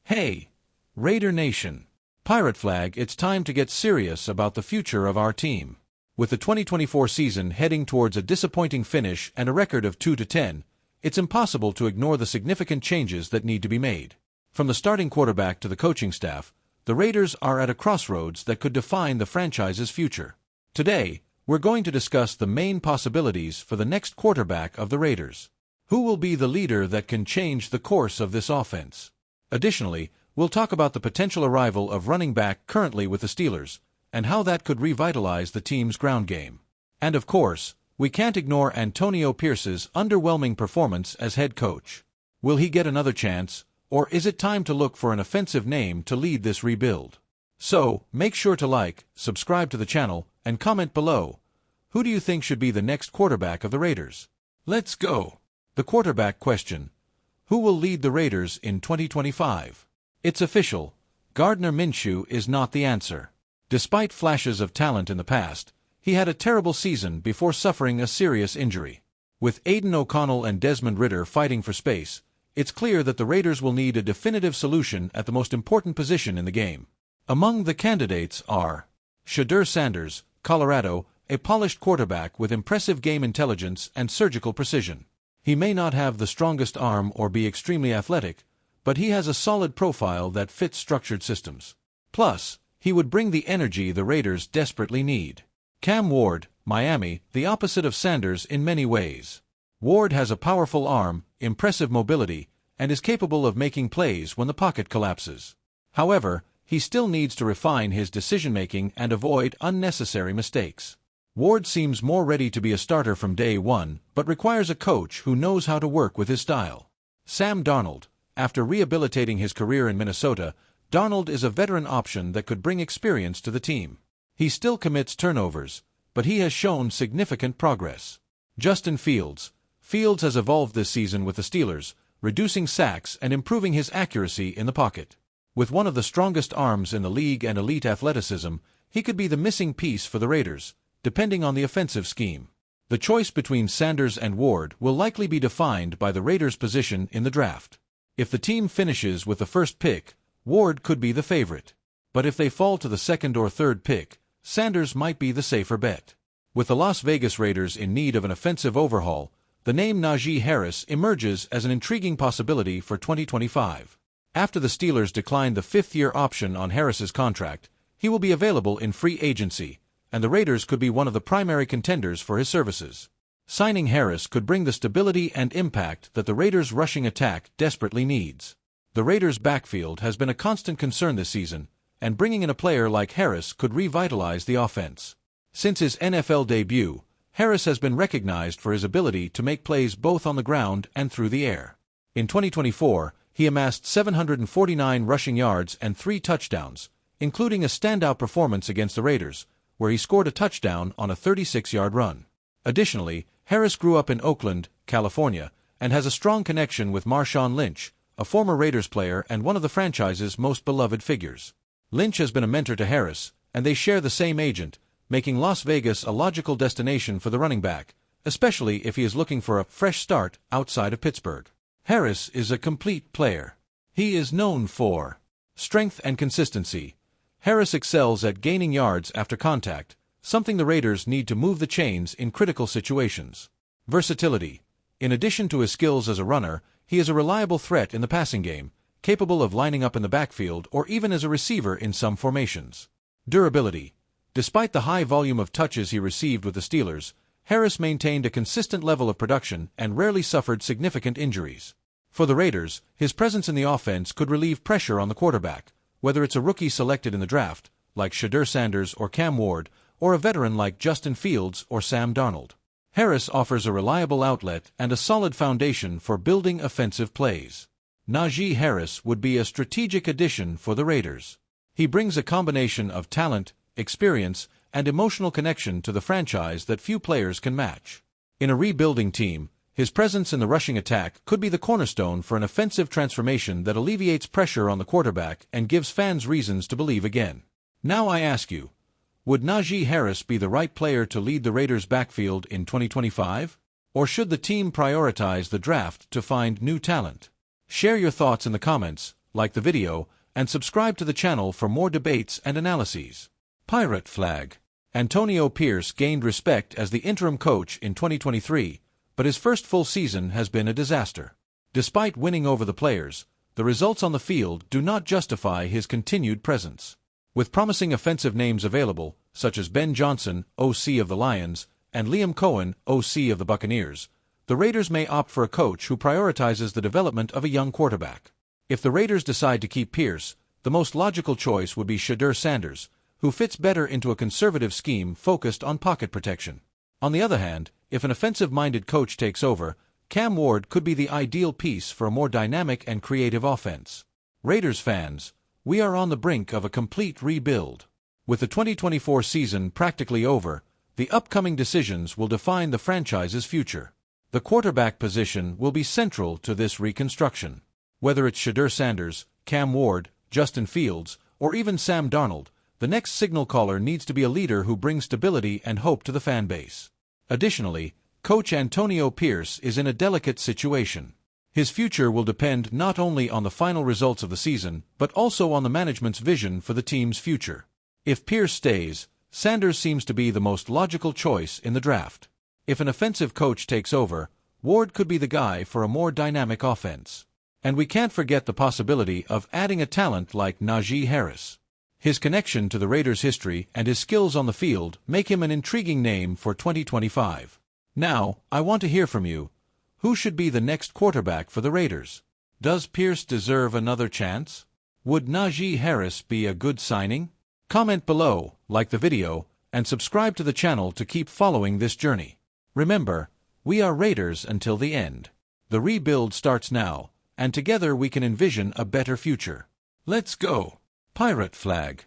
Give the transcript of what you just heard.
Hey, Raider Nation! Pirate Flag, it's time to get serious about the future of our team. With the 2024 season heading towards a disappointing finish and a record of 2-10, it's impossible to ignore the significant changes that need to be made. From the starting quarterback to the coaching staff, the Raiders are at a crossroads that could define the franchise's future. Today, we're going to discuss the main possibilities for the next quarterback of the Raiders. Who will be the leader that can change the course of this offense? Additionally, we'll talk about the potential arrival of running back currently with the Steelers, and how that could revitalize the team's ground game. And of course, we can't ignore Antonio Pierce's underwhelming performance as head coach. Will he get another chance, or is it time to look for an offensive name to lead this rebuild? So, make sure to like, subscribe to the channel, and comment below. Who do you think should be the next quarterback of the Raiders? Let's go! The quarterback question. Who will lead the Raiders in 2025? It's official. Gardner Minshew is not the answer. Despite flashes of talent in the past, he had a terrible season before suffering a serious injury. With Aiden O'Connell and Desmond Ridder fighting for space, it's clear that the Raiders will need a definitive solution at the most important position in the game. Among the candidates are Shedeur Sanders, Colorado, a polished quarterback with impressive game intelligence and surgical precision. He may not have the strongest arm or be extremely athletic, but he has a solid profile that fits structured systems. Plus, he would bring the energy the Raiders desperately need. Cam Ward, Miami, the opposite of Sanders in many ways. Ward has a powerful arm, impressive mobility, and is capable of making plays when the pocket collapses. However, he still needs to refine his decision-making and avoid unnecessary mistakes. Ward seems more ready to be a starter from day one, but requires a coach who knows how to work with his style. Sam Darnold. After rehabilitating his career in Minnesota, Darnold is a veteran option that could bring experience to the team. He still commits turnovers, but he has shown significant progress. Justin Fields. Fields has evolved this season with the Steelers, reducing sacks and improving his accuracy in the pocket. With one of the strongest arms in the league and elite athleticism, he could be the missing piece for the Raiders, depending on the offensive scheme. The choice between Sanders and Ward will likely be defined by the Raiders' position in the draft. If the team finishes with the first pick, Ward could be the favorite. But if they fall to the second or third pick, Sanders might be the safer bet. With the Las Vegas Raiders in need of an offensive overhaul, the name Najee Harris emerges as an intriguing possibility for 2025. After the Steelers declined the fifth-year option on Harris's contract, he will be available in free agency, and the Raiders could be one of the primary contenders for his services. Signing Harris could bring the stability and impact that the Raiders' rushing attack desperately needs. The Raiders' backfield has been a constant concern this season, and bringing in a player like Harris could revitalize the offense. Since his NFL debut, Harris has been recognized for his ability to make plays both on the ground and through the air. In 2024, he amassed 749 rushing yards and 3 touchdowns, including a standout performance against the Raiders, where he scored a touchdown on a 36-yard run. Additionally, Harris grew up in Oakland, California, and has a strong connection with Marshawn Lynch, a former Raiders player and one of the franchise's most beloved figures. Lynch has been a mentor to Harris, and they share the same agent, making Las Vegas a logical destination for the running back, especially if he is looking for a fresh start outside of Pittsburgh. Harris is a complete player. He is known for strength and consistency. Harris excels at gaining yards after contact, something the Raiders need to move the chains in critical situations. Versatility. In addition to his skills as a runner, he is a reliable threat in the passing game, capable of lining up in the backfield or even as a receiver in some formations. Durability. Despite the high volume of touches he received with the Steelers, Harris maintained a consistent level of production and rarely suffered significant injuries. For the Raiders, his presence in the offense could relieve pressure on the quarterback, whether it's a rookie selected in the draft, like Shedeur Sanders or Cam Ward, or a veteran like Justin Fields or Sam Darnold. Harris offers a reliable outlet and a solid foundation for building offensive plays. Najee Harris would be a strategic addition for the Raiders. He brings a combination of talent, experience, and emotional connection to the franchise that few players can match. In a rebuilding team, his presence in the rushing attack could be the cornerstone for an offensive transformation that alleviates pressure on the quarterback and gives fans reasons to believe again. Now I ask you, would Najee Harris be the right player to lead the Raiders' backfield in 2025? Or should the team prioritize the draft to find new talent? Share your thoughts in the comments, like the video, and subscribe to the channel for more debates and analyses. Pirate flag. Antonio Pierce gained respect as the interim coach in 2023, but his first full season has been a disaster. Despite winning over the players, the results on the field do not justify his continued presence. With promising offensive names available, such as Ben Johnson, OC of the Lions, and Liam Cohen, OC of the Buccaneers, the Raiders may opt for a coach who prioritizes the development of a young quarterback. If the Raiders decide to keep Pierce, the most logical choice would be Shedeur Sanders, who fits better into a conservative scheme focused on pocket protection. On the other hand, if an offensive-minded coach takes over, Cam Ward could be the ideal piece for a more dynamic and creative offense. Raiders fans, we are on the brink of a complete rebuild. With the 2024 season practically over, the upcoming decisions will define the franchise's future. The quarterback position will be central to this reconstruction. Whether it's Shedeur Sanders, Cam Ward, Justin Fields, or even Sam Darnold, the next signal caller needs to be a leader who brings stability and hope to the fan base. Additionally, Coach Antonio Pierce is in a delicate situation. His future will depend not only on the final results of the season, but also on the management's vision for the team's future. If Pierce stays, Sanders seems to be the most logical choice in the draft. If an offensive coach takes over, Ward could be the guy for a more dynamic offense. And we can't forget the possibility of adding a talent like Najee Harris. His connection to the Raiders' history and his skills on the field make him an intriguing name for 2025. Now, I want to hear from you. Who should be the next quarterback for the Raiders? Does Pierce deserve another chance? Would Najee Harris be a good signing? Comment below, like the video, and subscribe to the channel to keep following this journey. Remember, we are Raiders until the end. The rebuild starts now, and together we can envision a better future. Let's go! Pirate flag.